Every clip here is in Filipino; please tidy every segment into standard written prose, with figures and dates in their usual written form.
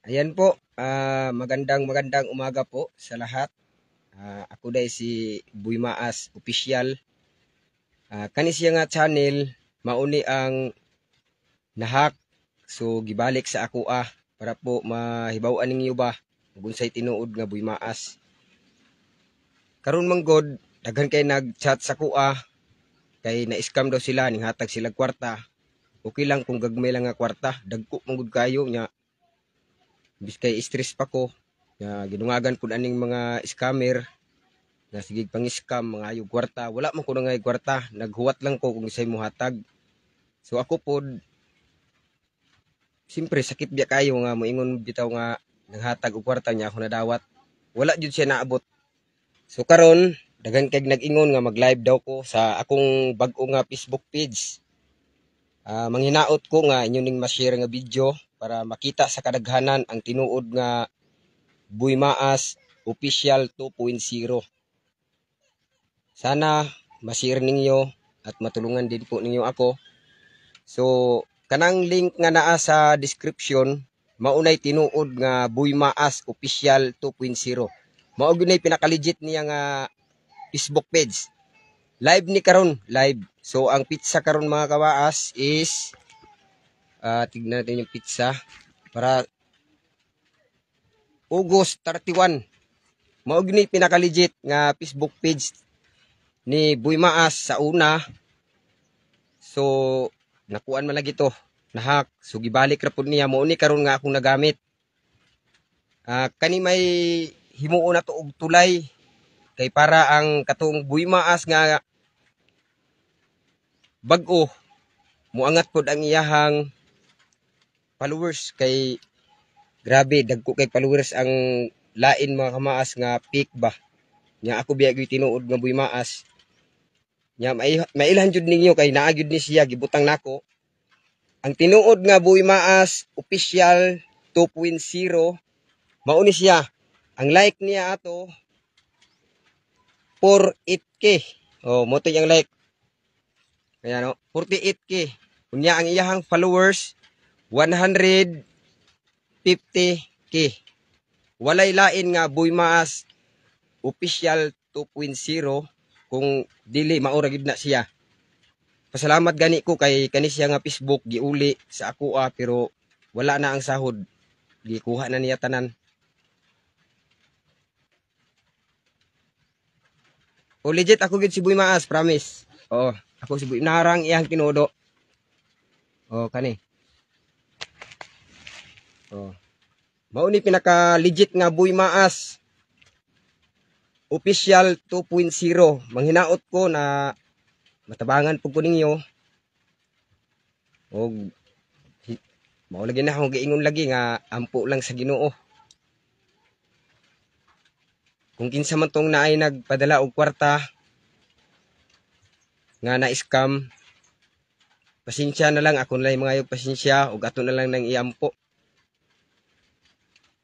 Ayan po, magandang umaga po sa lahat. Ako day si Buy Maas Official. Kani siya nga channel, mauni ang nahak. So gibalik sa ako para po mahibaw-an ninyo ba kung unsay tinuod nga Buy Maas. Karon manggod, daghan kay nag-chat sa kuha kay na-scam daw sila ning hatag sila kwarta. Okay lang kung gagmay lang nga kwarta, dagko manggod kayo nya. Bis kay stress pa ko. Ginungagan ko aning mga scammer na sige pang-scam mga ayog kwarta. Wala man ko na nga kwarta. Naghuwat lang ko kung isay mo hatag. So ako po, siyempre sakit biya kayo nga moingon bitaw nga naghatag og kwarta niya ako nadawat. Wala jud siya naabot. So karon daghan kay nag-ingon nga mag-live daw ko sa akong bag-o nga Facebook page. Manghinaot ko nga inyo ning ma-share nga video para makita sa kadaghanan ang tinuod nga Buy Maas Official 2.0. Sana ma-share ninyo at matulungan din po ninyo ako. So, kanang link nga naa sa description, maunay tinuod nga Buy Maas Official 2.0. Mao gyud nay pinaka-legit niya nga Facebook page. Live ni karon, live. So, ang pizza karon mga kawaas is tignan natin yung pizza para August 31. Mao gyud nay pinaka-legit nga Facebook page ni Buy Maas sa una. So nakuan man lagi to, nahak. So gibalik ra pud niya mo ni karon nga akong nagamit. Kani may himuon na to og tulay kay para ang katong Buy Maas nga bag-o muangat pod ang iyahang followers kay grabe dagko kay followers ang lain mga kamaas nga peak ba. Nya ako biya gyud tinuod nga Buy Maas. Nya mailan jud ninyo kay naa gyud ni siya gibutang nako. Ang tinuod nga Buy Maas Official 2.0 mao ni siya. Ang like niya ato 48k. Oh, mo to yung like. Kaya no, 48k. Unya ang iyahang followers 150k. Walay lain nga Buy Maas Official 2.0 kung dili maura gid na siya. Pasalamat gani ko kay kani siya nga Facebook giuli sa ako pero wala na ang sahod. Gikuha na niya tanan. O legit ako gid si Buy Maas, promise. Oh, ako si Buy narang iyang tinudo. Oh, kani. Oh. Mao ni pinaka legit nga Buy Maas Official 2.0. Manghinaot ko na matabangan pug ko ninyo. Og mao lagi na akong giingon lagi nga ampo lang sa Ginoo. Kung kinsa man tong naay nagpadala og kwarta nga na-scam, pasensya na lang ako na lang mga yung pasensya ug ato na lang nang iampo.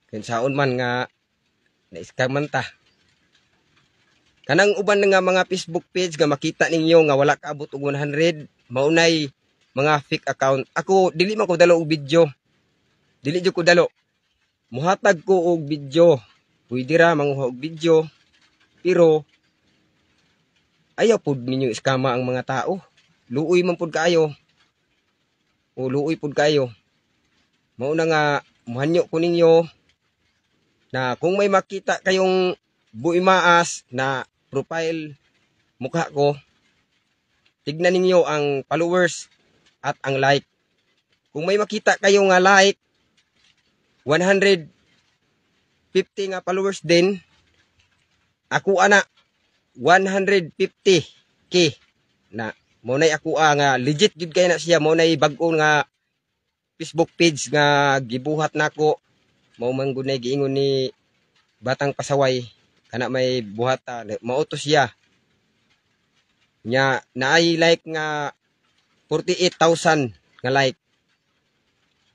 Kinsaon man nga na-scam man ta. Kanang uban nga mga Facebook page nga makita ninyo nga wala kaabot og 100, maunay mga fake account. Ako dili man ko dalo og video. Dili jud ko dalo. Muhatag ko og video. Pwede ra manguha og video. Pero ayaw pud ninyo iskama ang mga tao. Luoy man pud kaayo. O luoy pud kayo. Mao na nga muhanyo ko ninyo na kung may makita kayong Buy Maas na profile mukha ko, tignan ninyo ang followers at ang like. Kung may makita kayo nga like, 150 nga followers din, ako ana 150k na mo nay ako nga legit gid kay na siya. Mo nay bag-o nga Facebook page nga gibuhat nako. Mao man gud nay giingon ni Batang Pasaway kana may buhata mao to siya. Nya naay like nga 48,000 nga like.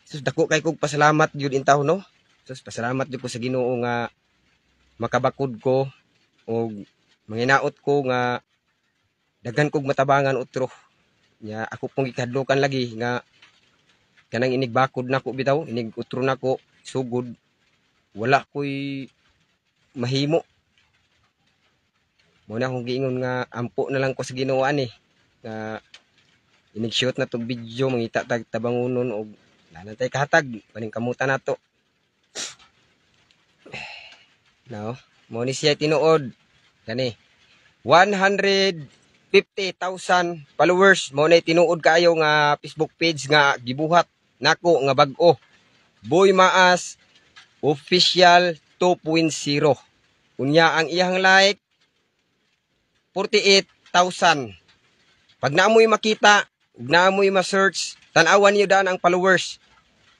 Sus dako kay kog pasalamat gyud intaw no. Sus pasalamat gyud ko sa Ginoo nga makabakod ko og manginaot ko nga daghan kog matabangan utro. Nya ako pong gikadlokan lagi nga kanang inigbakod nako bitaw, inig utro nako sugod wala ko'y mahimo. Muna akong giingon nga ampo na lang ko sa Ginoo ani nga inig-shoot na tong video mangita tag tabangunon og nanantay kahatag paning kamutan nato. Now, mo ni siya tinuod gani 150,000 followers mo na tinuod kaayo nga Facebook page nga gibuhat nako nga bag-o. Boy Maas Official 2.0. Unya ang iyang like 48,000. Pag naamoy makita, ug naamoy ma-search, tan-awan niyo daan ang followers.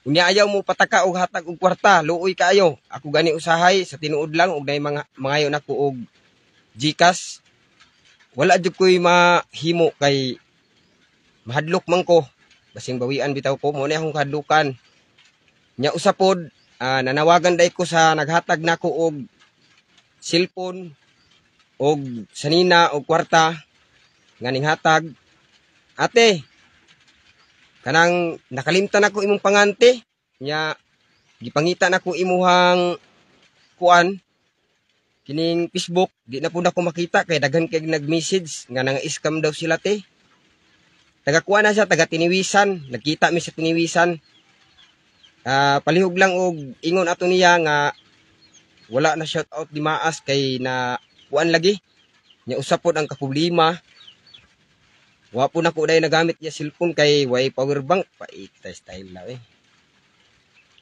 Unya ayaw mo pataka og hatag og kwarta, luoy kaayo. Ako gani usahay sa tinuod lang og nay mangayo nako og GCash. Wala jud ko'y mahimo kay mahadlok man ko. Basing bawian bitaw ko mo ni akong kahadlukan. Nya usapod nanawagan day ko sa naghatag nako og cellphone og sanina og kwarta nganing hatag. Ate, kanang nakalimtan ako imong pangante nya gipangita nako imuhang kuan kining Facebook, di na pud ako makita kay daghan kay nag-message nga nanga-scam daw sila te. Taga kuan na siya, taga Tiniwisan, nagkita mi sa Tiniwisan. Palihog lang og ingon ato niya nga wala na shout out di Maas kay na kuan lagi. Nya usap pod ang kaproblema. Wa po nako day nagamit niya cellphone kay way power bank pa style la eh.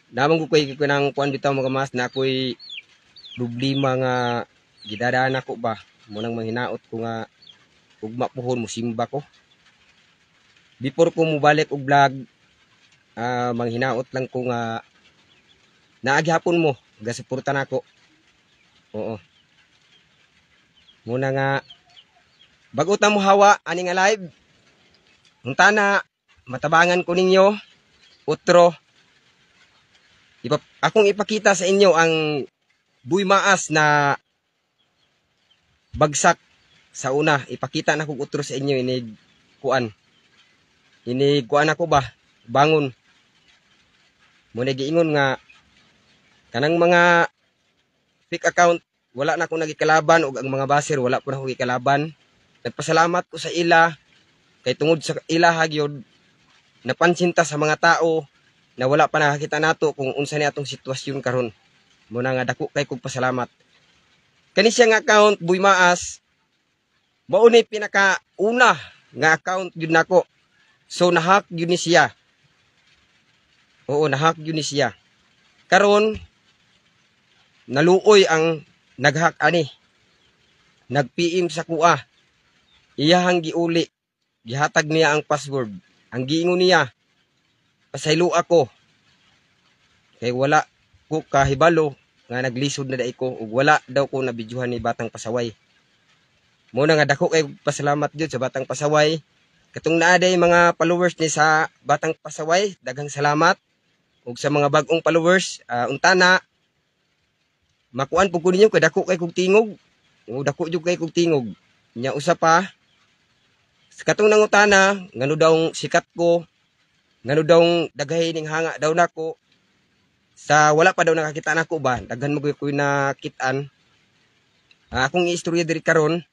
Namang ko kay nang kuan bitaw mga mas na ako'y problema nga gidadaan ako ba. Munang manghinaot ko nga ugma puhon mo simba ko. Before ko mubalik og vlog, manghinaot lang ko nga naaghapon mo gasuporta nako. Oo. Muna nga bago ta mo hawa ani nga live. Unta na matabangan ko ninyo utro. Akong ipakita sa inyo ang Boy Maas na bagsak sa una. Ipakita na kong utro sa inyo inig kuan ako ba bangon. Muna giingon nga kanang mga fake account wala na akong nagikalaban ug ang mga baser wala ko na akong gikalaban. Nagpasalamat ko sa ila kay tungod sa ila hagyod napansinta sa mga tao na wala pa nakakita nato kung unsa ni atong sitwasyon karon. Muna nga dako kay kog pasalamat. Kani siya nga account Boy Maas mao ni pinaka una nga account gyud nako. So nahack gyud ni siya. Oo, nahack gyud ni siya. Karon naluoy ang naghack ani. Nag-PM sa kuha. Iyahang giuli. Gihatag niya ang password. Ang giingon niya, pasaylo ako. Kay wala ko kahibalo nga naglisod na dai ko ug wala daw ko nabidyohan ni Batang Pasaway. Muna nga dako kay pasalamat jud sa Batang Pasaway. Katong naa day mga followers ni sa Batang Pasaway, daghang salamat. Ug sa mga bag-ong followers, unta na makuan pud ko ninyo kay dako kay kog tingog. O dako jud kay kog tingog. Nya usa pa katong nangutana ngano daw sikat ko, ngano daw daghay ning hanga daw nako. Sa wala pa daw nakakita nako ba, daghan mo ko nakitaan. Akong istorya diri karon,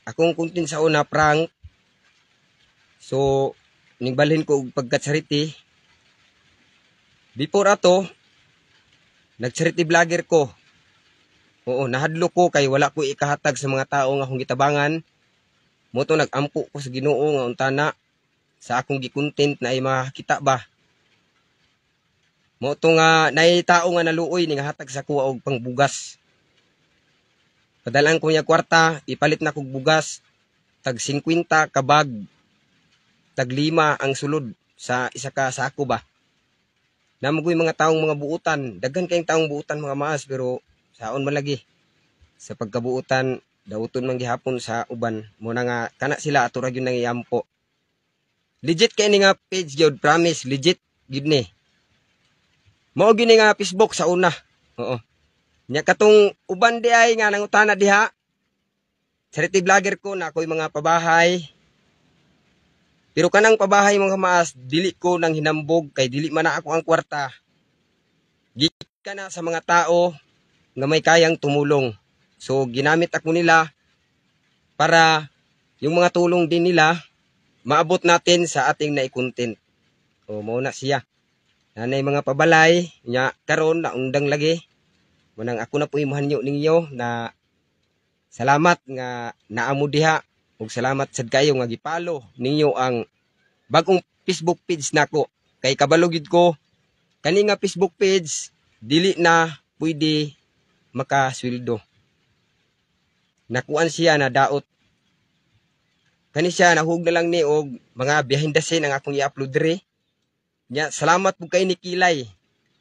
akong content sa una prank. So ningbalhin ko og pagkatsariti. Before ato, nagcharity vlogger ko. Oo, nahadlo ko kay wala ko ikahatag sa mga tao nga akong gitabangan. Moto nag-ampo ko sa Ginoo nga untana sa akong gi-content na ay makita ba. Moto nga nay tao nga naluoy ning hatag sa kuha og pangbugas. Padalan ko niya kwarta, ipalit na kog bugas tag 50 ka bag. Tag 5 ang sulod sa isa ka sako ba. Namugoy mga taong mga buutan, daghan kayong taong buutan mga Maas pero saon man lagi. Sa pagkabuutan dauton man gihapon sa uban mo na nga kana sila ato ra gyud nang iyampo. Legit kay ni nga page gyud, promise legit gyud ni. Mao gyud ni nga Facebook sa una. Oo. Nya katong uban di ay nga nangutana diha. Charity vlogger ko na ako'y mga pabahay. Pero kanang pabahay mga Maas dili ko nang hinambog kay dili man na ako ang kwarta. gikan na sa mga tao nga may kayang tumulong. So ginamit ako nila para yung mga tulong din nila maabot natin sa ating nai-content. O mao na siya. Nanay mga pabalay nya karon naundang lagi. Munang ako na po imuhanyo ninyo na salamat nga naamo diha ug salamat sad kayo nga gipalo ninyo ang bagong Facebook page nako. Kay kabalo gid ko kani nga Facebook page dili na pwede makasweldo. Nakuan siya na daot. Kani siya nahug na lang ni og mga behind the scene ang akong i-upload diri. Nya salamat po kay ni Kilay.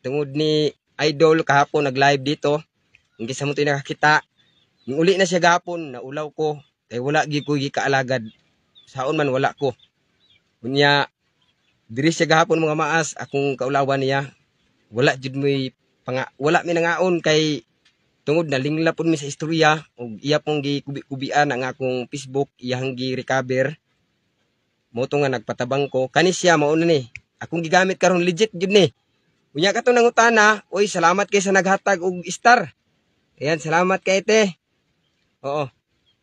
Tungod ni Idol kahapon nag-live dito. Ang gisa mo tayo nakakita. Yung uli na siya gahapon, naulaw ko. Kaya wala gi ko gikaalagad. Saon man wala ko. Kunya, diri siya gahapon mga maas, akong kaulawan niya. Wala jud mo'y wala mi nangaon kay tungod na linglapon mi sa istorya. O iya pong gikubi-kubian ang akong Facebook, iyang gi-recover. Moto nga nagpatabang ko. Kani siya, mauna ni. Akong gigamit karon legit jud ni. Unya ka to nangutana, oy salamat kay sa naghatag og star. Ayan, salamat kay te. Oo.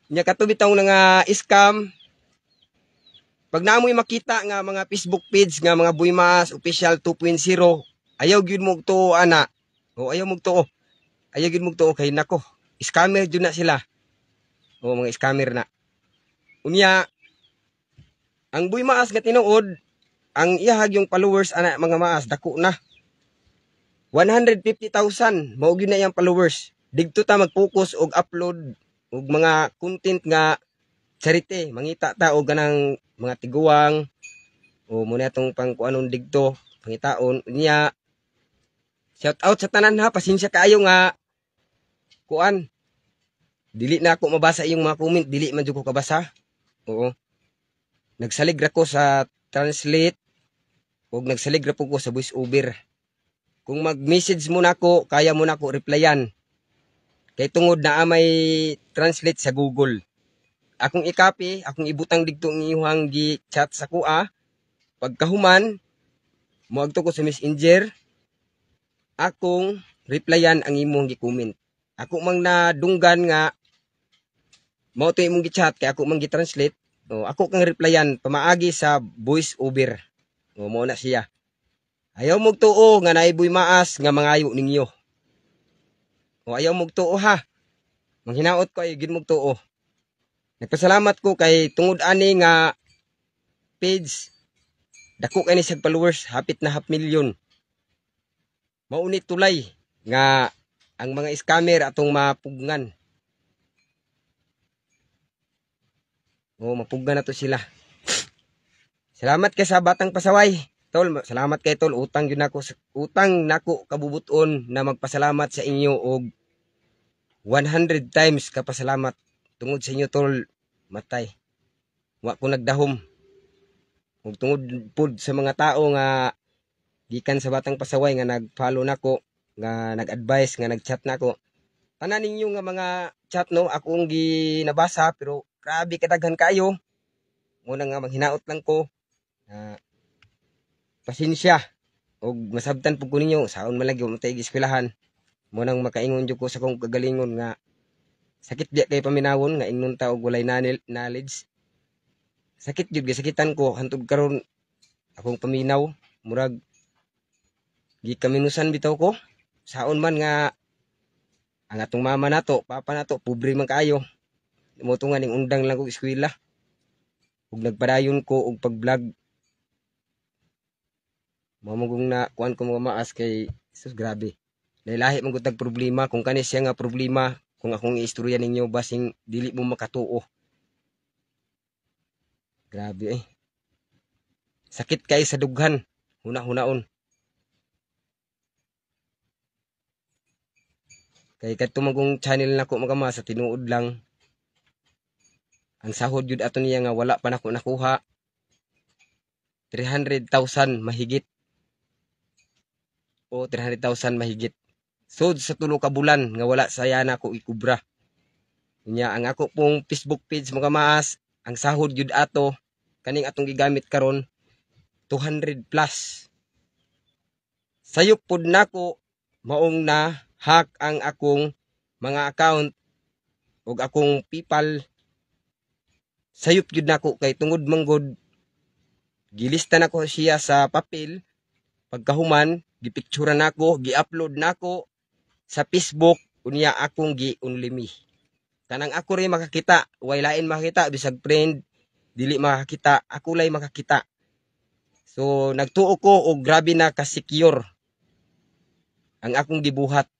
Unya ka to bitaw nga scam. Pag naamoy makita nga mga Facebook page nga mga Buymas Official 2.0, ayaw gyud mo to ana. O ayaw mo to. Ayaw gyud mo to kay nako. Scammer jud na sila. O mga scammer na. Unya ang Buymas nga tinuod, ang iyahag yung followers ana mga maas dako na. 150,000 mao gyud na yang followers. Digto ta mag-focus og upload og mga content nga charity, mangita ta og ganang mga tiguwang o muna tong pangkuanon digto, pangitaon niya. Shout out sa tanan ha, pasensya kaayo nga kuan. Dili na ako mabasa yung mga comment, dili man jud ko kabasa. Oo. Nagsalig ra ko sa translate ug nagsalig ra po ko sa voice over. Kung mag-message mo nako, kaya mo nako replyan. Kay tungod na may translate sa Google. Akong i-copy, akong ibutang digto ang iyong gi-chat sa kuha. Pagkahuman, moagto ko sa Messenger, akong replyan ang imong gi-comment. Ako mang nadunggan nga mao to imong gi-chat kay ako mang gi-translate. O ako kang replyan pamaagi sa voice over. O mao na siya. Ayaw mong tuo nga naay Buymaas nga mangayo ninyo. O ayaw mong tuo ha. Manghinaot ko ay gid mong tuo. Nagpasalamat ko kay tungod ani nga page. Dako kay ni sa followers, hapit na 500,000. Maunit tulay nga ang mga scammer atong mapugngan. O mapuggan na to sila. Salamat kay sa batang pasaway. Tol, salamat kay tol, utang nako kabubuton na magpasalamat sa inyo og 100 times kapasalamat tungod sa inyo tol, matay. Wa ko nagdahom. Ug tungod pud sa mga tao nga gikan sa batang pasaway nga nag-follow nako, nga nag-advise, nga nag-chat nako. Tanan ninyo nga mga chat no, akong ginabasa pero grabe kadaghan kayo. Muna nga manghinaot lang ko. Pasensya og masabtan pud ko ninyo saon man lagi mo tay eskwelahan mo nang makaingon jud ko sa kong kagalingon nga sakit di kay paminawon nga ingnon ta og walay knowledge. Sakit jud gisakitan ko hantod karon akong paminaw murag gikaminusan bitaw ko saon man nga ang atong mama nato papa nato pobre man kaayo mo to nga ning undang lang og eskwela ug nagpadayon ko og pag-vlog. Mamugong na kuan ko mga maas kay sus grabe. Lahi man gud tag problema kung kani siya nga problema kung akong iistorya ninyo basing dili mo makatuo. Grabe eh. Sakit kay sa dughan. Huna-hunaon. Kay kadto magong channel nako mga maas sa tinuod lang. Ang sahod jud ato niya nga wala pa nako nakuha. 300,000 mahigit. O 300,000 mahigit. So sa tulo ka bulan nga wala saya na ako ikubra. Nya ang ako pong Facebook page mga maas, ang sahod jud ato kaning atong gigamit karon 200 plus. Sayop pud nako maong na hack ang akong mga account ug akong PayPal. Sayop gyud nako kay tungod manggod gilista nako siya sa papel. Pagkahuman gipicturean nako, gi-upload nako sa Facebook unya akong gi-unlimi. Kanang ako rin makakita, way lain makakita bisag friend dili makakita, ako lay makakita. So nagtuo ko og grabe na ka-secure ang akong gibuhat.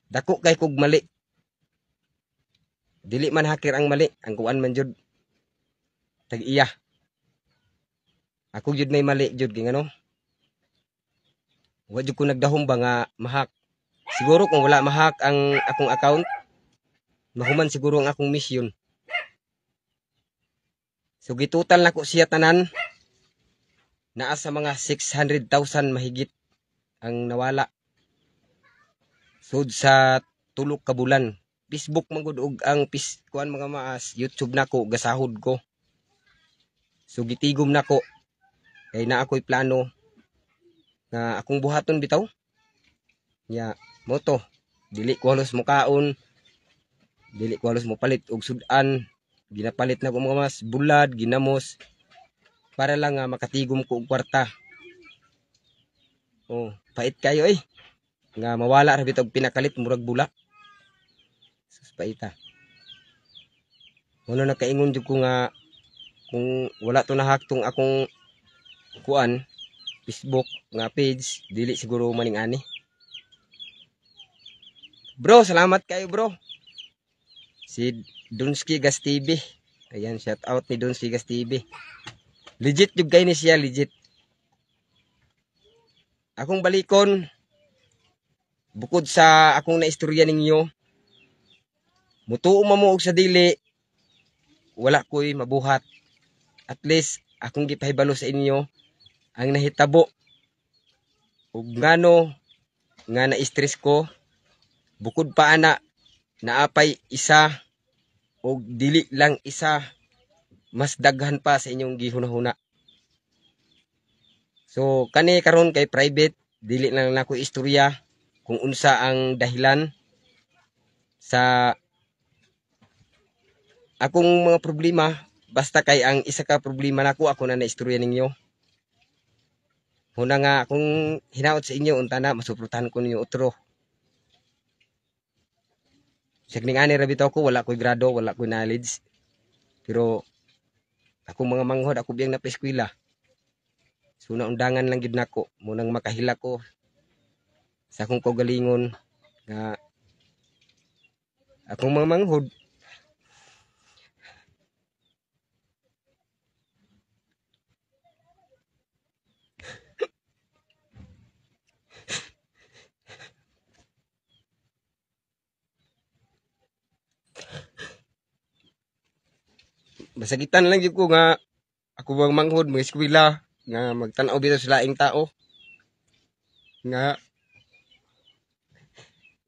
Dako kay kog mali. Dili man hacker ang mali, ang kuan man jud tag-iya. Ako jud may mali jud kay ngano. Wa jud ko nagdahom ba nga mahak. Siguro kung wala mahak ang akong account, mahuman siguro ang akong mission. So gitotal nako siya tanan naa sa mga 600,000 mahigit ang nawala. Sud sa tulo ka bulan. Facebook man gud og ang kuan mga maas, YouTube nako gasahod ko. So gitigom nako kay naa ako'y plano nga akong buhaton bitaw. Nya mo to, dili ko halos mukaon, dili ko halos mo palit og sudan. Ginapalit na ko mga mas bulad, ginamos para lang makatigom ko og kwarta. Oh, pait kayo nga mawala ra bitaw pinakalit murag bula. Sus paita. Ano nakaingon jud ko nga kung wala to nahak tong akong kuan Facebook nga page, dili siguro maning ani. Bro, salamat kayo bro. Si Donski Gas TV. Ayan, shout out ni Donski Gas TV. Legit jud kay ni siya, legit. Akong balikon bukod sa akong naistorya ninyo, mutuo mo og sa dili, wala ko'y mabuhat. At least akong gipahibalo sa inyo ang nahitabo ug ngano nga na-stress ko. Bukod pa ana, naapay isa o dili lang isa, mas daghan pa sa inyong gihunahuna. So kani karon kay private, dili lang nako istorya kung unsa ang dahilan sa akong mga problema. Basta kay ang isa ka problema nako ako na naistorya ninyo. Huna nga akong hinaot sa inyo unta na masuportahan ko ninyo otro. Sagning ani ra bitaw ko, wala ko'y grado, wala ko'y knowledge. Pero akong mga manghod, ako biyang napaeskwela. So naundangan lang gid nako, munang makahila ko sa akong kaugalingon nga akong mga manghod. Masagitan lang gyud ko nga ako bang manghod, mga eskwela nga magtan-aw bitaw sa laing tao. Nga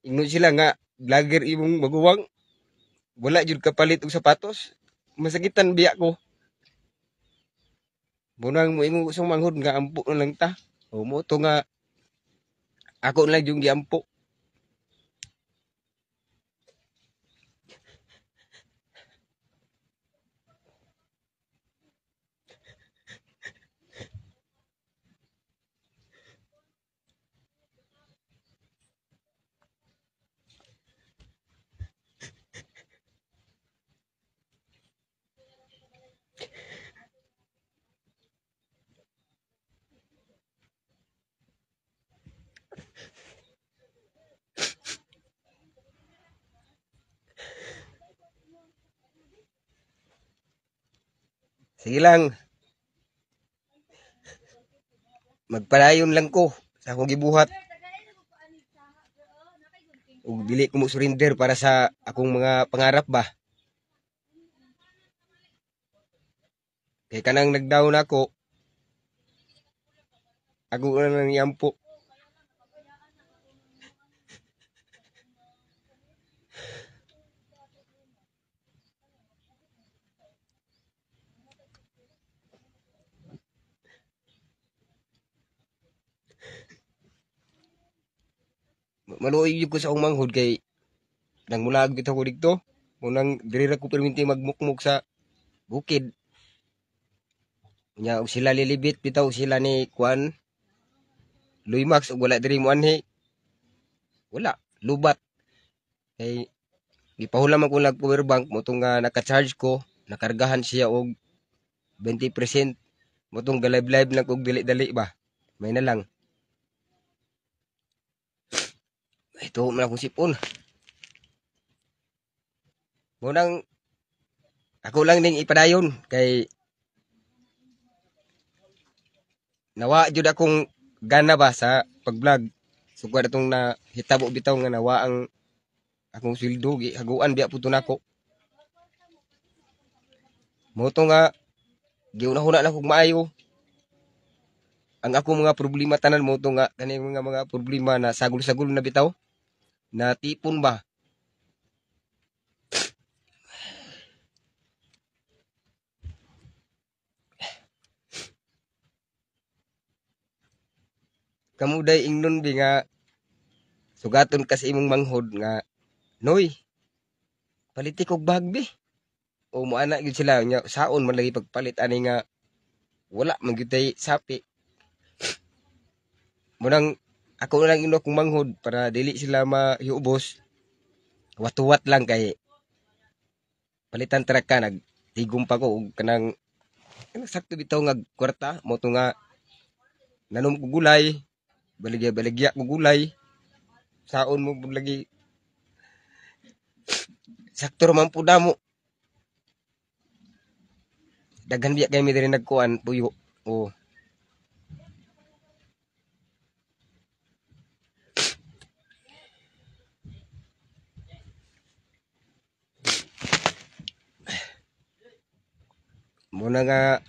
ingnon sila nga vlogger imong maguwang, wala jud kapalit og sapatos. Masagitan biya ko. Munang moingon sa manghod nga ampo na lang ta. O mo to nga ako na lang yung giampo. Sige lang, magpadayon lang ko sa akong gibuhat. Ug dili ko mo surrender para sa akong mga pangarap ba. Kay kanang nagdaw na ako na lang iampo. Maluoy jud ko sa akong manghod kay nang mulag bitaw ko dito. Munang diri ra ko perminti magmukmuk sa bukid. Nya og sila lilibit bitaw sila ni Kwan Luimax ug wala diri mo anhi. Wala, lubat. Kay gipahulam ako lag power bank mo tong nga naka-charge ko, nakargahan siya og 20%. Mo tong live lang kog dili-dali ba. May na lang. Ito man akong sipon. Munang ako lang ning ipadayon kay nawa jud akong gana ba sa pag-vlog. Sugad atong na hitabo bitaw nga nawa ang akong sweldo gi haguan biya puto nako. Mo to nga giuna-una na kog maayo. Ang ako mga problema tanan mo to nga kani mga problema na sagol-sagol na bitaw. Na tipon ba? Kamuday ingnon bi nga sugaton ka sa imong manghod nga noy paliti kog bagbi o mo ana gyud sila nya saon man lagi pagpalit ani nga wala man gyud tay sapi munang ako na lang ino kong manghod para dili sila mahiubos watuwat lang kay palitan tra ka nagtigom pa ko og kanang sakto bitaw nga kwarta mo to nga nanom ko gulay baligya ko gulay saon mo pud lagi sakto man pud mo daghan biya kay mi diri nagkuan puyo o muna nga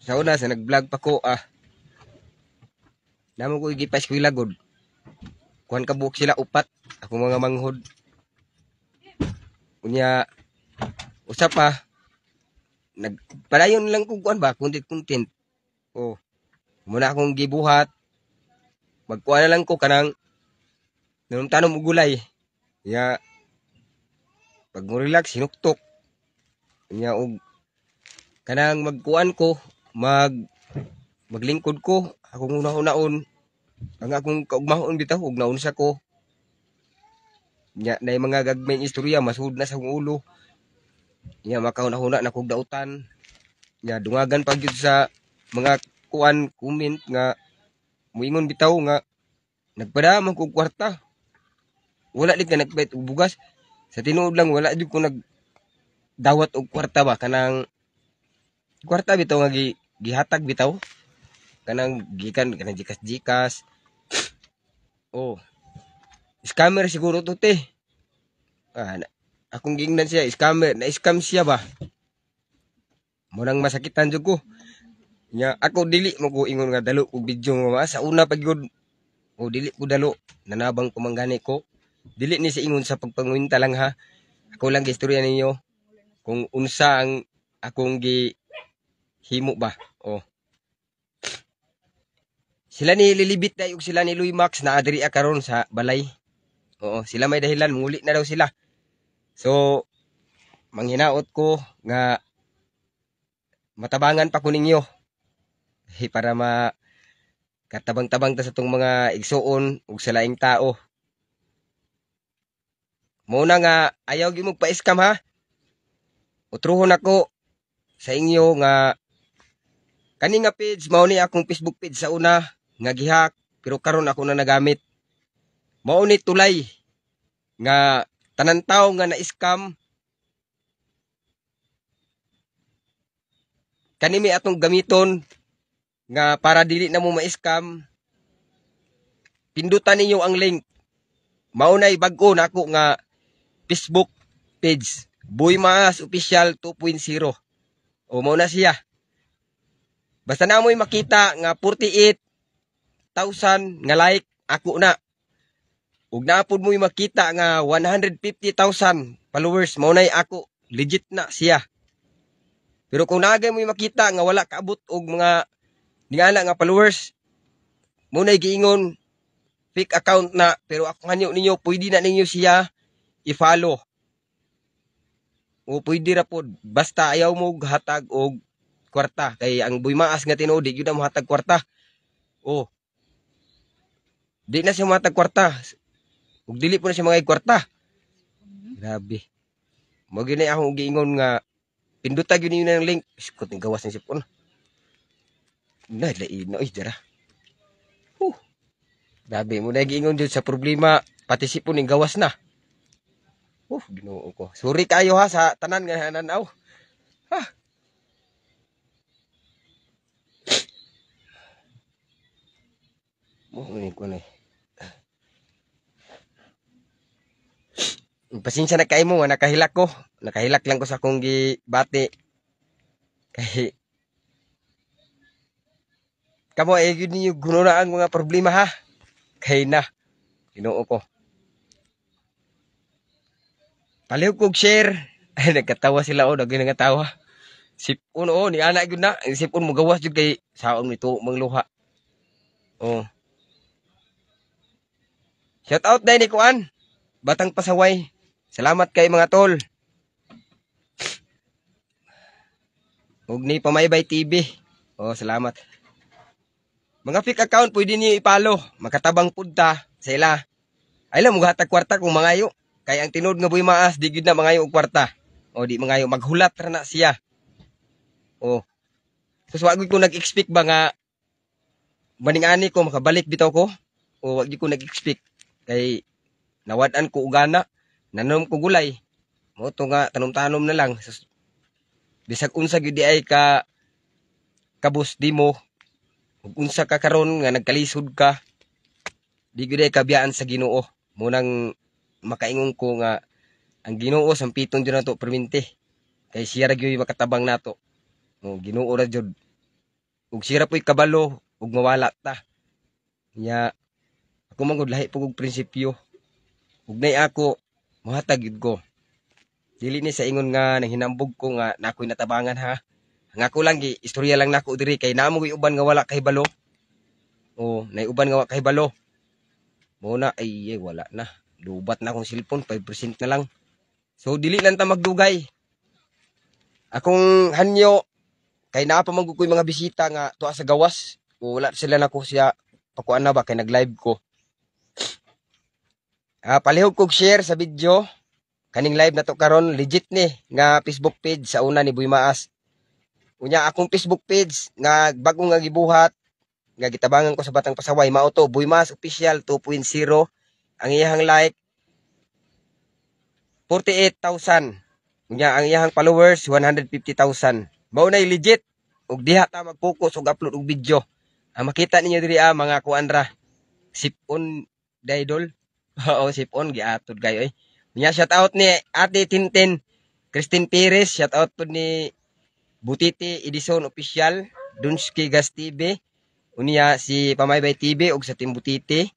sa una sa nag-vlog pa ko namo ko gipa-eskwela god kuan ka buok sila upat ako mga manghod unya usa pa nagpadayon lang kung kuan ba content oh muna akong gibuhat magkuan na lang ko kanang tanom og gulay ya pag mo relax sinuktok unya og kanang magkuan ko maglingkod ko akong una-unaon ang akong kaugmahon bitaw ug naon sa ko nya nay mga gagmayng istorya masud na sa akong ulo nya makauna-una na kog dautan nya dungagan pa gyud sa mga kuan comment nga moingon bitaw nga nagpadamang kog kwarta wala din ka nagbayad og bugas sa tinuod lang wala jud ko nagdawat og kwarta ba kanang kwarta bitaw nga gihatag bitaw kanang gikan kanang jikas oh scammer siguro to te akong giingnan siya scammer na scam siya ba munang masakitan jud ko nya ako dili mo ko ingon nga dalo og video nga sa una pa gyud o dili ko dalo nanabang kumanggani ko dili ni sa ingon sa pagpanguwinta lang ha ako lang gistorya ninyo kung unsa ang akong himo ba oh sila ni Lilibit day ug sila ni Luimax na adiri karon sa balay oo sila may dahilan muli na daw sila so manghinaot ko nga matabangan pa ko ninyo para katabang-tabang ta sa tong mga igsuon ug sa laing tao muna nga ayaw gyud mo pa-scam ha utruhon ako sa inyo nga kani nga page mao ni akong Facebook page sa una nga gihak pero karon ako na nagamit mao ni tulay nga tanan tawo nga na-scam kanimi atong gamiton nga para dili na mo ma-scam pindutan ninyo ang link mao nay bag-o nako nga Facebook page Boy Maas Official 2.0 o mao na siya basta na mo'y makita nga 48,000 nga like ako na ug naapod mo'y makita nga 150,000 followers mao nay ako legit na siya pero kung nagay mo'y makita nga wala kaabot og mga ningala nga followers Muna giingon fake account na pero ako hanyo ninyo pwede na ninyo siya i-follow. O pwede ra pod basta ayaw mo hatag og kwarta kay ang Buymaas nga tinuod di gyud na mohatag kwarta. O di na siya mohatag kwarta. Ug dili po na siya mga kwarta. Grabe. Mo gyud na akong giingon nga pinduta gyud ninyo ng link. Iskot ni gawas ni sipon. Na lain na dira. Grabe mo na giingon jud sa problema pati sipon ning gawas na. Ginoo ko. Sorry kayo ha sa tanan nga nananaw. Ha. Mo ko na. Pasensya na kay mo nga nakahilak ko. Nakahilak lang ko sa akong gibati. Kay kamo ay gyud ninyo gununa ang mga problema ha. Kay na. Ginoo ko. Palihog kog share. Ay nagkatawa sila o dagay nga tawa. Sipon o ni ana gyud na. Sipon mo gawas jud kay saon nito mangluha. Oh. Shout out dai ni kuan. Batang Pasaway. Salamat kay mga tol. Ug ni Pamaybay TV. Oh, salamat. Mga fake account pwede niyo i-follow. Makatabang pudta sa ila. Ay lang mugatag kwarta kung mangayo. Kay ang tinud nga Buymaas di gyud na mangayo og kwarta. O di mangayo maghulat ra na siya. O. So wag ko nag-expect ba nga maningani ko makabalik bitaw ko? O wag ko nag-expect kay nawad-an ko ugana, nanom ko gulay. Mo to nga tanom-tanom na lang. Bisag unsa gyud di ay ka kabus di mo. Ug unsa ka karon nga nagkalisod ka. Di gyud ay kabiyaan sa Ginoo. Mo nang makaingon ko nga ang Ginoo sampiton jud nato perminti. Kay siya ra gyud makatabang nato. O Ginoo ra jud. Ug siya ra po'y kabalo ug mawala ta. Nya ako mangod lahi pug og prinsipyo. Ug nay ako mohatag gyud ko. Dili ni sa ingon nga nanghinambog ko nga nakoy natabangan ha. Ang ako lang gi istorya lang nako diri kay namo gyud uban nga wala kahibalo. O nay uban nga wala kahibalo. Mo na ay wala na. Lubat na akong cellphone 5% na lang. So dili lang ta magdugay. Akong hanyo kay naa pa man ko'y mga bisita nga tuwa sa gawas. O wala sila nako siya pakuan na ba kay nag-live ko. Palihog kog share sa video. Kaning live na to karon legit ni nga Facebook page sa una ni Buymaas. Unya akong Facebook page nga bago nga gibuhat nga gitabangan ko sa Batang Pasaway mao to Buymaas Official 2.0. Ang iyang like 48,000. Unya ang iyang followers 150,000. Mao nay legit ug diha ta mag-focus og upload og video. Makita ninyo diri mga kuanra. Sipon Daidol. Oo, sipon giatod kayo eh. Unya shout out ni Ate Tintin Christine Perez, shout out po ni Butiti Edison Official, Dunski Gas TV, unya si Pamaybay TV ug sa Team Butiti,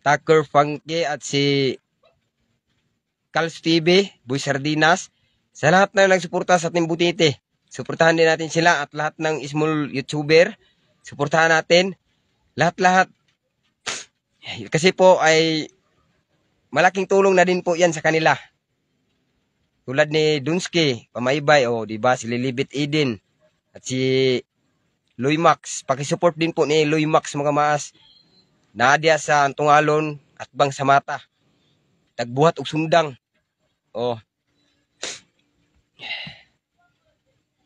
Tucker Funky at si Kals TV, Boy Sardinas. Sa lahat na nagsuporta sa Team Butiti, suportahan din natin sila at lahat ng small YouTuber, suportahan natin lahat-lahat. Kasi po ay malaking tulong na din po yan sa kanila. Tulad ni Dunski, Pamaybay, di ba si Lilibet Eden at si Loymax. Pakisupport din po ni Loymax mga maas. Nadia sa Antungalon at Bang Samata. Tagbuhat og sundang.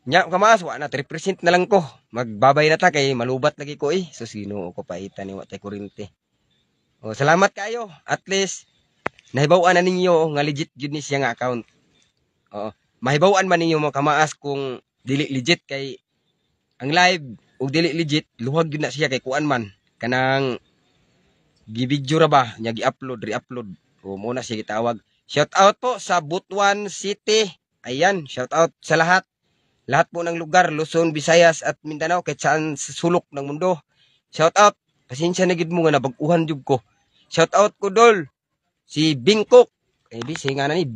Nya kamaas wa na 3% na lang ko. Magbabay na ta kay malubat lagi ko eh. So sino ko paita ni wa tay kuryente. Salamat kayo. At least nahibaw-an na ninyo nga legit gyud ni siya nga account. Mahibaw-an man ninyo mga kamaas kung dili legit kay ang live ug dili legit luhag gyud na siya kay kuan man kanang gi-video ra ba nya gi-upload re-upload. Mo na siya gitawag. Shout out po sa Butuan City. Ayan, shout out sa lahat. Lahat po ng lugar, Luzon, Visayas at Mindanao kahit saan sa sulok ng mundo. Shout out. Pasensya na gid mo nga nabag-uhan jud ko. Shout out ko dol. Si Bingkok. Say nga na ni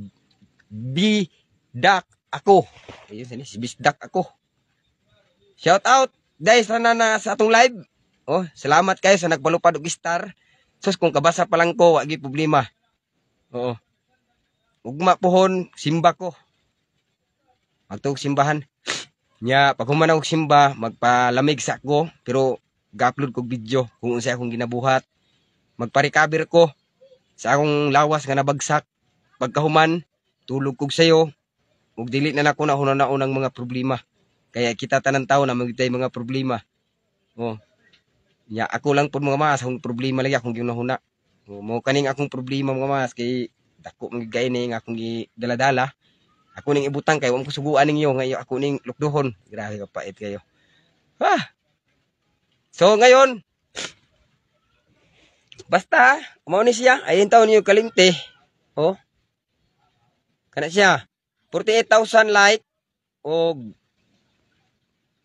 Bidak ako. Ayun si Bisdak ako. Shout out guys na sa atong live. Oh, salamat kayo sa nagpalupad og star. Sus kung kabasa pa lang ko, wagi problema. Oo. Ugma pohon, simba ko. Magtuog simbahan. Nya pag human og simba, magpalamig sa ko, pero ga-upload kog video kung unsa akong ginabuhat. Magpa-recover ko sa akong lawas nga nabagsak. Pagkahuman, tulog kog sayo, ug dili na nako na unang mga problema. Kaya kita tanan tawo na magitay mga problema. Oh. Ya ako lang pud mga mas akong problema lagi akong ginahuna. Oh, mo kaning akong problema mga mas kay dako mga gay ni nga akong gidaladala. Ako ning ibutang kay wa ko suguan ninyo ngayo ako ning lukduhon. Grabe ka pait kayo. Ah. So ngayon basta mao ni siya ayon taon niyo kalimte. Oh. Kana siya 48,000 like o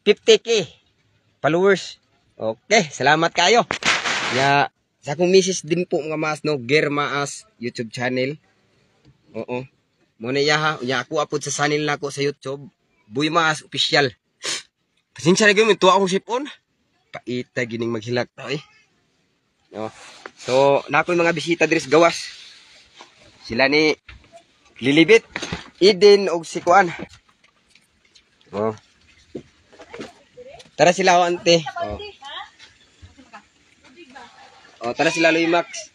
50k followers. Okay, salamat kayo. Ya, sa akong misis din po mga mas no, Germaas YouTube channel. Oo. Mo na iya ha, unya ako upload sa channel nako sa YouTube, Boy Maas official. Pasensya na gyud tuwa akong sipon. Paita gining maghilak ta eh. No. So, nako mga bisita diri sa gawas. Sila ni Lilibet, Eden og si Kuan. Oh. Tara sila o ante. Oh. Oh, tara sila Loy Max.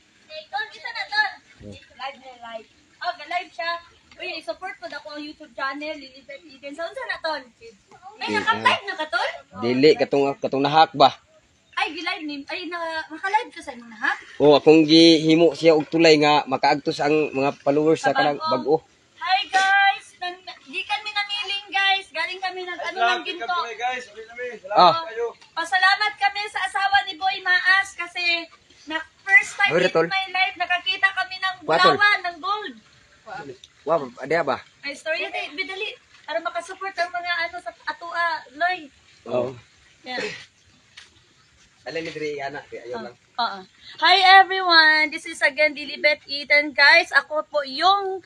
Isa na ton. Live na live. Oh, live siya. Uy, support ko dako ang YouTube channel Lilibet Eden. So unsa na ton? Ay naka-live na ka ton? Dili katong nahak ba? Ay gi-live ni ay naka-live ka sa imong ha? Oh, akong gihimo siya og tulay nga makaagtos ang mga followers sa kanang bag-o. Hi guys, di kami namiling guys. Galing kami ng ginto. Ah. Pasalamat kami sa asawa ni Boy Maas kasi na first time in my life nakakita kami ng bulawan, ng gold. Wow, ada ba? Ay story day bidali para makasupport ang mga ano sa atua, Loy. Oh. Yeah. Alin ni diri anak, ayo lang. Hi everyone, this is again Lilibet Eden guys. Ako po yung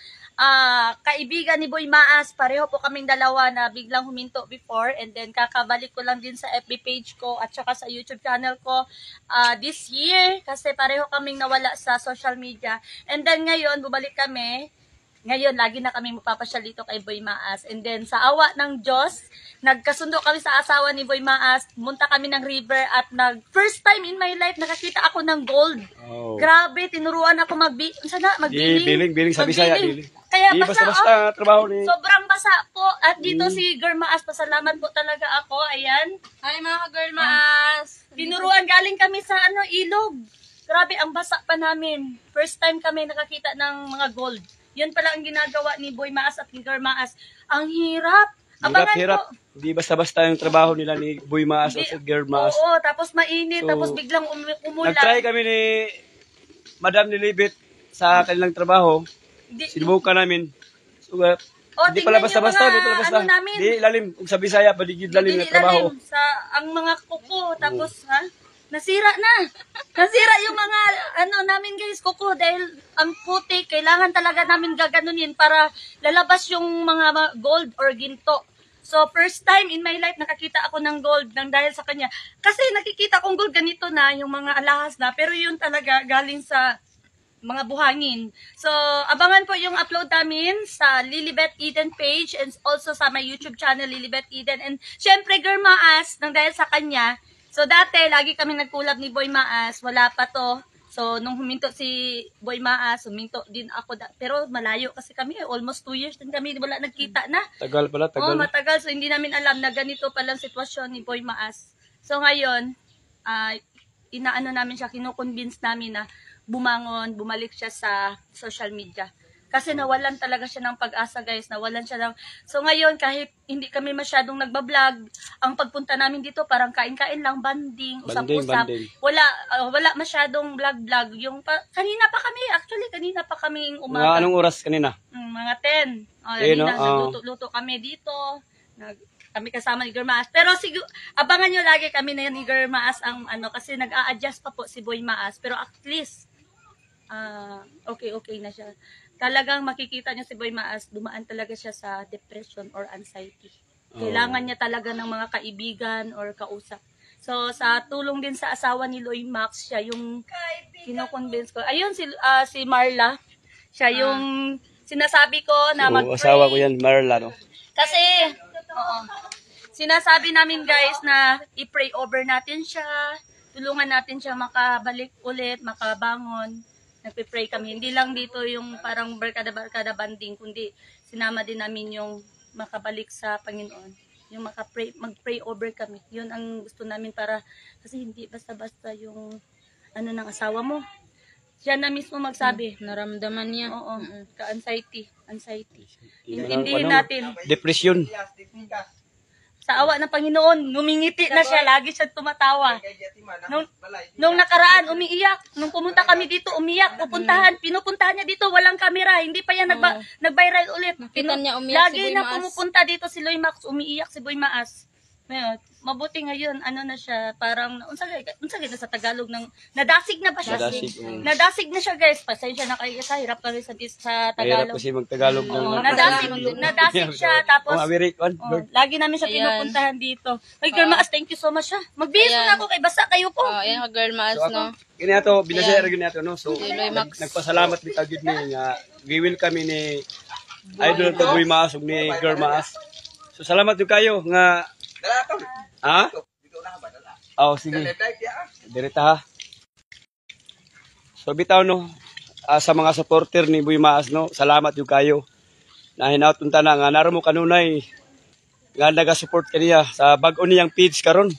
kaibigan ni Boy Maas. Pareho po kaming dalawa na biglang huminto before and then kakabalik ko lang din sa FB page ko at saka sa YouTube channel ko this year kasi pareho kaming nawala sa social media. And then ngayon bumalik kami. Ngayon, lagi na kami mapapasyal dito kay Boy Maas. And then, sa awa ng Diyos, nagkasundo kami sa asawa ni Boy Maas. Munta kami ng river at first time in my life, nakakita ako ng gold. Oh. Grabe, tinuruan ako magbiling. Biling sa Bisaya, biling. Kaya basta trabaho ni. Sobrang basa po. At dito si Girl Maas, pasalamat po talaga ako. Ayan. Hi mga Girl Maas. Tinuruan galing kami sa ilog. Grabe, ang basa pa namin. First time kami nakakita ng mga gold. Yun pala ang ginagawa ni Boy Maas at ni Girl Maas. Ang hirap. Hirap. Hindi basta-basta yung trabaho nila ni Boy Maas at Girl Maas. Oo, tapos mainit, So, tapos biglang umulan. Nag-try kami ni Madam Lilibet sa kanilang trabaho. Sinubukan namin. So, hindi pala basta-basta, Di lalim. Kung sa Bisaya, baligid lalim na trabaho. Sa ang mga kuko, tapos nasira na. Nasira yung mga namin guys, kuko dahil ang putik, kailangan talaga namin gaganunin para lalabas yung mga gold or ginto. So first time in my life nakakita ako ng gold nang dahil sa kanya. Kasi nakikita kong gold ganito na, yung mga alahas na, pero yun talaga galing sa mga buhangin. So, abangan po yung upload namin sa Lilibet Eden page and also sa my YouTube channel, Lilibet Eden. And syempre, Girl Maas, nang dahil sa kanya. So, dati, lagi kami nagkulab ni Boy Maas. Wala pa to. So, nung huminto si Boy Maas, huminto din ako. Pero malayo kasi kami. Almost 2 years din kami. Wala nagkita na. Tagal pala, tagal. Matagal. So, hindi namin alam na ganito palang sitwasyon ni Boy Maas. So, ngayon, inaano namin siya, kinukonvince namin na bumangon, bumalik siya sa social media. Kasi nawalan talaga siya ng pag-asa guys, nawalan siya ng... So ngayon, kahit hindi kami masyadong nagbablog, ang pagpunta namin dito parang kain-kain lang, banding, usap-usap. Wala masyadong vlog-vlog. Kanina pa kami umaga. Anong oras kanina? Mga 10. Nagluto-luto kami dito. Kami kasama ni Girl Maas. Pero abangan nyo lagi kami na ni Girl Maas kasi nag-a-adjust pa po si Boy Maas. Pero at least, okay na siya. Talagang makikita niyo si Boy Maas, dumaan talaga siya sa depression or anxiety. Kailangan niya talaga ng mga kaibigan or kausap. So, sa tulong din sa asawa ni Loy Max, siya yung kino-convince ko. Ayun, si Marla. Siya yung sinasabi ko na So, mag-pray. asawa ko yan, Marla, no? Kasi, oo, sinasabi namin guys na i-pray over natin siya. Tulungan natin siya makabalik ulit, makabangon. Nagpe-pray kami. Hindi lang dito yung parang barkada-barkada banding, kundi sinama din namin yung makabalik sa Panginoon. Yung mag-pray over kami. Yun ang gusto namin para, kasi hindi basta-basta yung ano ng asawa mo. Siya na mismo magsabi. Naramdaman niya. Oo, ka-anxiety. Yung Intindihin ano, natin. Depression. Sa awa ng Panginoon, numingiti na siya. Lagi siya tumatawa. Nung nakaraan, umiiyak. Nung pumunta kami dito, umiyak. Pinupuntahan niya dito, walang kamera. Hindi pa yan nag-viral ulit. Nakita niya umiyak Lagi si Boy na Maas. pumupunta dito si Loy Max, umiiyak si Boy Maas. Ngayon, mabuti ngayon, ano na siya, parang, unsagay na sa Tagalog, nadasig na ba siya? Nadasig na siya guys. Pasensya na kayo sa hirap kami sa Mahirap Tagalog. kasi mag-Tagalog. Oo, nadasig siya. Tapos, lagi namin siya Ayan. pinupuntahan dito. Ay, Girl Maas, thank you so much siya. Magbihis Ayan. na ako kay basa kayo po. Oh, ayan ka Girl Maas, So, no? Ginato, binashare ginato, no? So, Loy Max. nagpasalamat ni Tagid ni nga giwil kami ni Idol to Boy Maas ug ni Girl Maas. So, salamat yung kayo nga ha? Oh, sige. Direta ha. So, bitaw, no? Sa mga supporter ni Boy Maas, no? Salamat yung kayo. Na hinautun ta na nga naramo kanunay nga naga-support kaniya sa bag-o niyang page karon.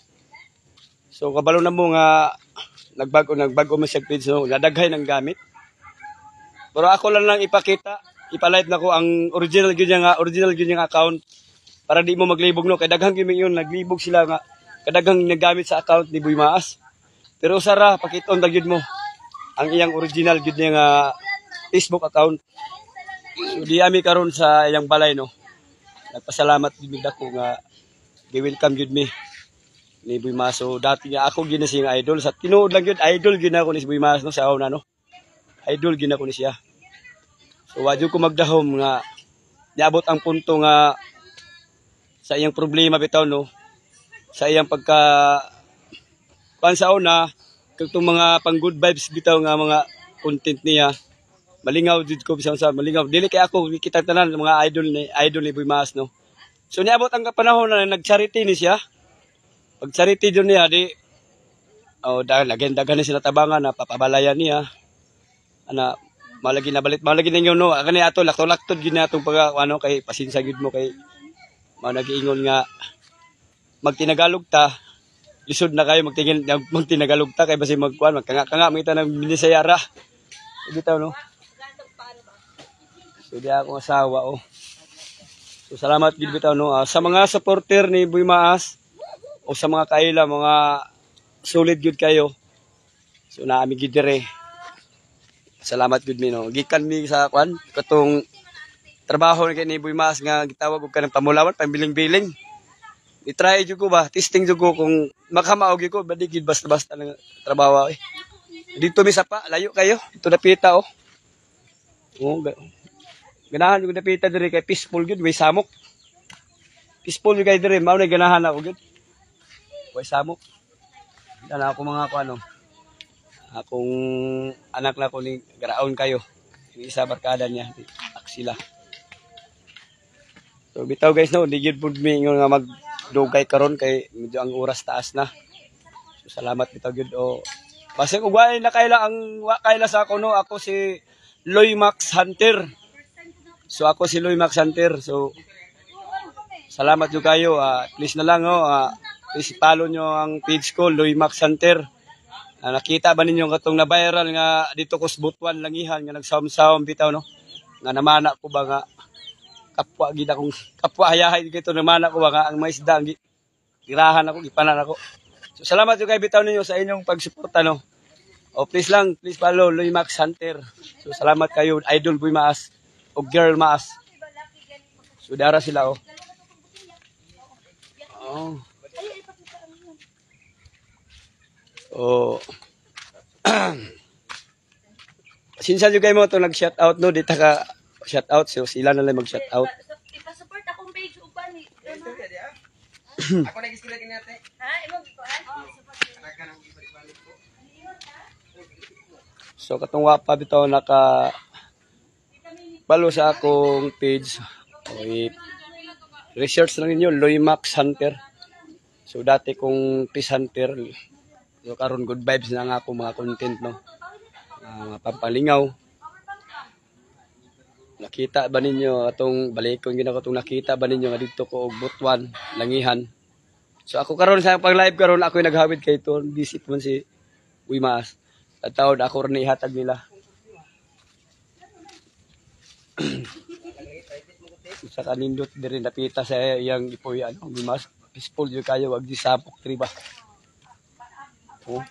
So, kabalo na mo nga nagbago mo siya page, no? Nadaghay ng gamit. Pero ako lang ipakita, ipalive na ko ang original gyud nga account para di mo maglibog, no? Kay daghang gyud yun naglibog sila nga kadaghang nagamit sa account ni Boy Maas. Pero sara pakiton ta gyud mo ang iyang original gyud nga Facebook account. So di ami karon sa iyang balay, no. Nagpasalamat gyud ako nga gi-welcome gyud mi ni Boy Maas. So dati nga ako gyud na siya idol sa tinuod lang gyud, idol gyud ako ni Boy Maas, no, sa una, no. Idol gyud ako ni siya. So wadyo ko magdahom nga niabot ang punto nga sa iyang problema bitaw, no, sa iyang pagka pansaon na kagtong mga pang good vibes bitaw nga mga content niya malingaw jud ko bisan sa malingaw dili kay ako kita tanan mga idol ni Boy Maas, no. So niabot ang panahon na nag-charity ni siya. Pag charity jud niya di daghan ni sila tabangan na papabalayan niya ana malagi ninyo, no. Kani ato laktod gyud na atong pag ano kay pasinsa gyud mo kay nagiingon nga magtinagalog ta lisod na kayo magtinagalog ta kay basi magkanga mita ng Binisayara bitaw, no. So di ako asawa, oh. So salamat gid bitaw, no, sa mga supporter ni Boy Maas o sa mga kaila mga solid gud kayo. So naami gid dire. Salamat gud mi, no. Gikan mi sa katong trabaho ni Boy Maas nga gitawag og kanang pamulawan, pambiling-biling. I-try jud ko ba, testing jud ko kung makamaog ko, badi gid basta-basta ng trabaho, eh. Dito mi sapa, layo kayo. Ito napita, oh. Oh, ganahan jud napita diri kay peaceful gud, way samok. Peaceful jud kay diri, mao na ganahan ako gud. Way samok. Dala ako mga akong anak na ko ni garaon kayo. Yung isa barkada niya, aksila. So bitaw guys, no, di gyud pud mi nga magdugay karon kay medyo ang oras taas na. So salamat bitaw gyud, o basta ug wa kaila sa ako, no. Ako si Loy Max Hunter. So ako si Loy Max Hunter. So salamat jud kayo, please na lang, no, please follow nyo ang page ko, Loy Max Hunter. Nakita ba ninyo katong na viral nga dito ko sa Butuan Langihan nga nagsawom-sawom bitaw, no, nga namana ko ba nga kapwa gid akong kapwa hayahay kito namana ko ba nga ang mais isda girahan ako, gipanan ako. So salamat jud kay bitaw ninyo sa inyong pagsuporta, no. O please follow Loy Max Hunter. So salamat kayo, Idol Boy Maas o Girl Maas. So dara sila, oh. Oh. Oh. Sinsa jud kay mo to nag-shout out, no, dita ka shout out, so sila na lang mag-shout out. Ipa-support akong page uban ni. Ako nag-iskila kinate. Ha, imo gikuan? So katong wapa bitaw naka follow sa akong page. Okay. Research lang ninyo, Loymax Hunter. So dati kong fish hunter. So karon good vibes na nga ako mga content no. Mga pampalingaw. Nakita ba ninyo atong balikon gina ko atong nakita ba ninyo nga dito ko og Butuan, Langihan. So ako karon sa pag live karon ako naghawid kay to visit man si Buimaas. At taon ako rin ihatag nila. Sa kanindot diri napita sa iyang ipoy ano Buimaas. Peaceful yung kayo wag di sapok triba. Oh.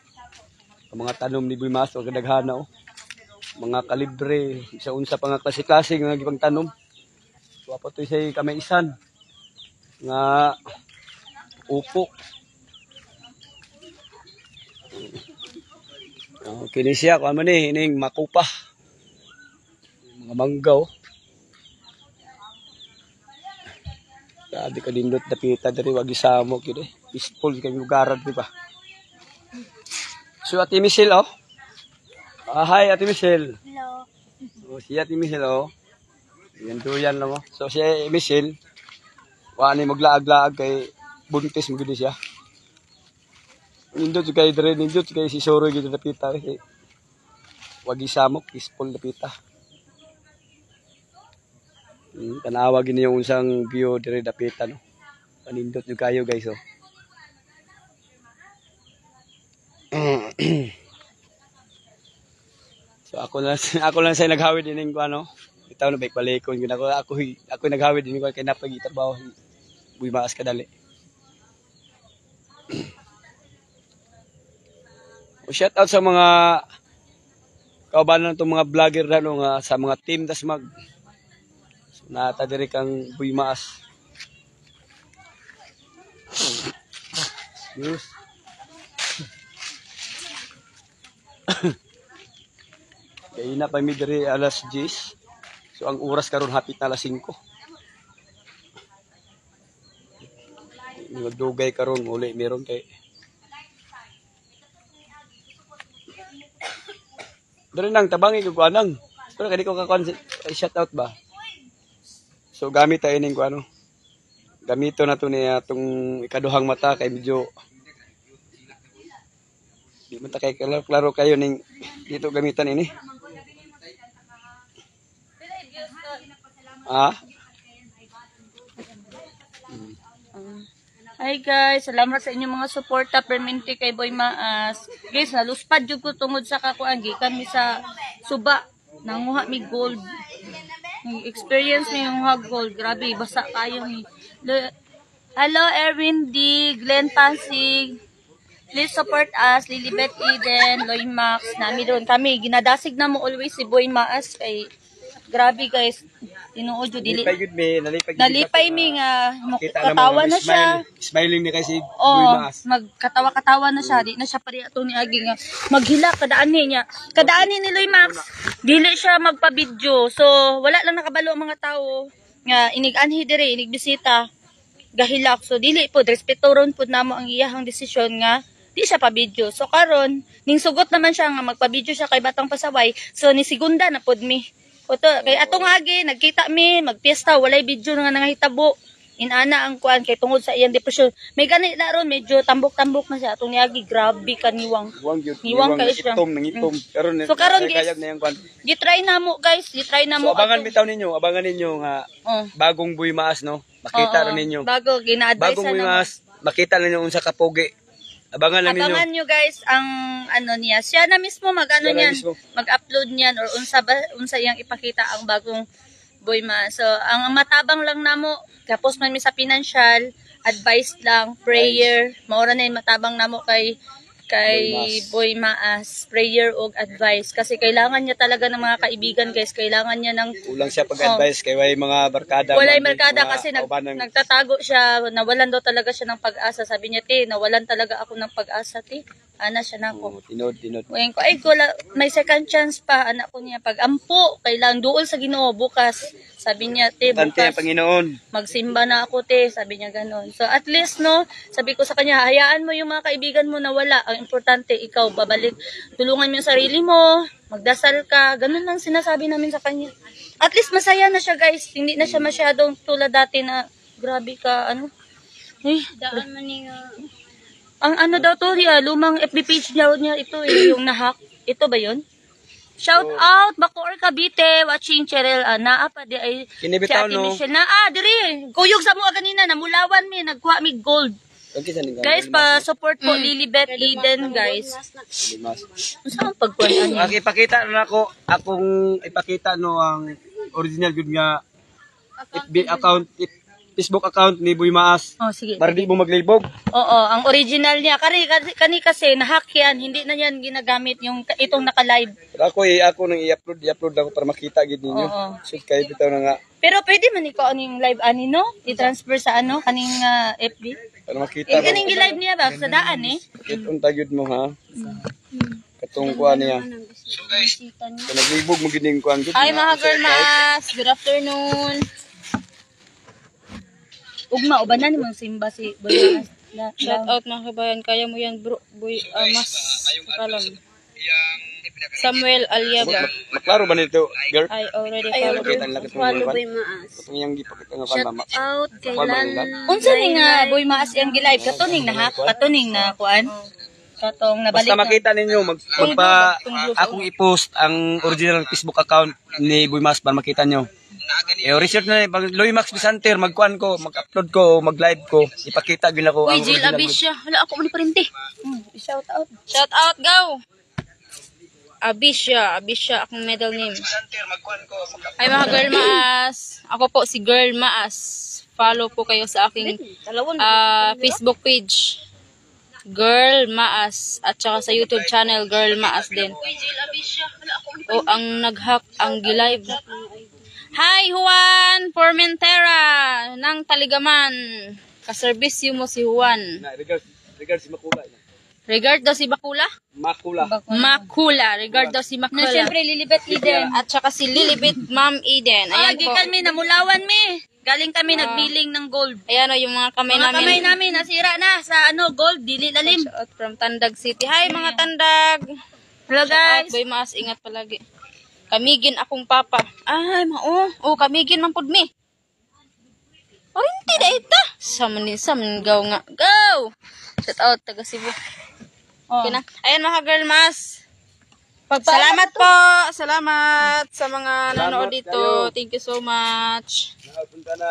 Ang mga tanom ni Buimaas o kadaghana oh. Mga kalibre sa unsa pa nga klase-klase nga gipang tanom. So apo to say kamaisan nga upo. Kini siya ko man ni ining makupa. Mga manggaw. Sabi ka dindot dapita diri wag isamo kini. Peaceful kay lugaran di ba? So Ate Michelle oh. Hi Ate Michelle. Hello. Oh, si Ate Michelle oh. Yan duyan lang oh. So si Michelle wa ni maglaag-laag kay buntis mo gid siya. Nindot kay dire nindot kay si Soro gid dapita kay wag isamo peaceful dapita. Tanawa gini yung unsang view dire dapita no. Panindot jud kayo guys oh. So ako lang sa naghawid dining ko ano. Bitaw na balikon gid ako naghawid dining ko kay napagi-trabaho Buimaas kadali. Shout out sa mga kaubanan tong mga vlogger na no, nga sa mga team Dasmag. So, nata diri kang Buimaas. Yes. Kaya na pa mi diri alas 10. So ang oras karon hapit na alas 5. Magdugay karon uli meron kay Dere nang tabangi ko anang. Pero kani ko ka shout out ba. So gamit tayo ning ko ano. Gamito na to niya atong ikaduhang mata kay medyo di man ta kay klaro kayo ning dito gamitan ini. Hi guys, salamat sa inyong mga suporta perminti kay Buimaas. Guys, naluspad jud ko tungod sa kakuan gikan mi sa suba. Nanguha mi gold. Experience mi yung gold. Grabe, basa kayo ni. Hello Erwin D, Glenn Pasig. Please support us, Lilibet Eden, Loymax. Nami doon kami. Ginadasig na mo always si Buimaas kay grabe guys. Tinuod jud dili. Nalipay mi nga katawa na siya. Smiling ni kay si Buimaas. Magkatawa-katawa na siya. Di na siya pari ato ni Agi nga maghila kadaan niya. Kadaan ni Loymax. Dili siya magpa-video. So wala lang nakabalo ang mga tao nga inig-anhi dire, inigbisita. Gahilak. So dili po respeturon pud namo ang iyahang desisyon nga di siya pa-video. So karon ning sugot naman siya nga magpa-video siya kay Batang Pasaway. So ni segunda na pud mi. Oto kay atong agi nagkita mi magpiesta walay video nga nangahitabo. Inana ang kuan kay tungod sa iyang depresyon. May gani na ron medyo tambok-tambok na siya atong niagi grabe kaniwang. Niwang kay siya. Nangitom. So karon guys, na yung kuan. gitry na mo guys, gitry na mo. So abangan ninyo nga bagong Buimaas no. Makita rin ninyo. Bago gina-advise Bagong Buimaas, makita ninyo unsa ka pogi. Abangan lang ninyo. Abangan nyo guys ang ano niya. Siya na mismo mag-upload niyan or unsa iyang ipakita ang bagong Buimaas. So ang matabang lang namo kapos man mi sa financial advice lang, prayer, maura na yung matabang namo kay Buimaas, prayer og advice kasi kailangan niya talaga ng mga kaibigan guys, kailangan niya ng ulang siya pag-advise kay way mga barkada. Walay barkada kasi nagtatago siya, nawalan daw talaga siya ng pag-asa. Sabi niya, nawalan talaga ako ng pag-asa, Ana siya na ako. Tinod. Ngayon ko, may second chance pa, anak ko niya. Pag ampo, kailangan doon sa Ginoo bukas. Sabi niya, bukas, Panginoon. magsimba na ako, Sabi niya ganon. So, at least, sabi ko sa kanya, hayaan mo yung mga kaibigan mo na wala. ang importante, ikaw, babalik. Tulungan mo yung sarili mo, magdasal ka, ganun lang sinasabi namin sa kanya. At least masaya na siya guys, hindi na siya masyadong tulad dati na, grabe ka, ano. Daan man niya. Ang ano daw to, lumang FB page niya ito yung nahack. Ito ba yun? Shout out Bacoor Cavite watching Cheryl naa pa di ay Kinibitaw, si Ate no? Michelle na diri kuyog sa mo kanina namulawan mi nagkuha mi gold. Guys pa support po Lilibet Eden guys. Unsa ang pagkuan ani? Ipakita na ako akong ipakita no ang original good nga FB account, Facebook account ni Boy Maas. Oh sige. Para di mo maglibog. Oo, ang original niya kani kasi nahack yan, hindi na yan ginagamit yung itong naka-live. Ako nang i-upload ako para makita gid ninyo. Oo. So kay bitaw na nga Pero pwede man ikaw aning live ani no? I-transfer sa ano kaning FB. para makita mo. Kaning live niya ba sa daan Unta gyud mo ha. Katong kuan niya. So guys, naglibog mo gid ning kuan gud. Hi mga girl mas. Good afternoon. Ugma uban na nimong simba si Boy Mas. Shout out mga kabayan. Kaya mo yan bro. Boy mas. Kalam. Samuel Aliaga. Maklaro ba nito, girl? I already followed. Kita nila katong Boy Maas. Katong yang gipakita nga kan mama. Out kailan. Unsa ni nga Boy Maas yang gi-live katuning na ha? Katuning na kuan. Katong nabalik. Basta makita ninyo akong i-post ang original Facebook account ni Boy Maas para makita nyo. Research na pag Loy Max Bisanter mag-kuan ko, mag-upload ko, mag-live ko, ipakita gyud ako Uy, ang Jill original. Abisha. Wala ako man parente. Shout out. Shout out, go! Abisha akong middle name. Hi mga girl maas. Ako po si Girl Maas. Follow po kayo sa aking Facebook page. Girl Maas. At saka sa YouTube channel, Girl Maas din. O, ang nag-hack, ang gilive. Hi Juan Formentera ng Taligaman. Kaservisyo mo si Juan. Regard si Makula. Regard daw si Bakula? Makula. Makula. Regard daw si Na Makula. syempre Lilibet Eden. At saka si Lilibet Ma'am Eden. Ayan po. Kami namulawan mi. Galing kami nagmiling ng gold. Ayan o yung mga kamay Mga namin. kamay namin nasira na sa gold, dili lalim. Shout out from Tandag City. Hi mga Tandag. Hello Shout guys. out, Boy Maas. Ingat palagi. Kamigin akong papa. Ay, mao. Oh, kamigin man pud mi. Oh, hindi da ita. Saman gaw nga. Go! Shout out taga Cebu. Okay na. Ayan mga girl mas. Salamat po. Salamat sa mga nanood dito. Thank you so much. Punta na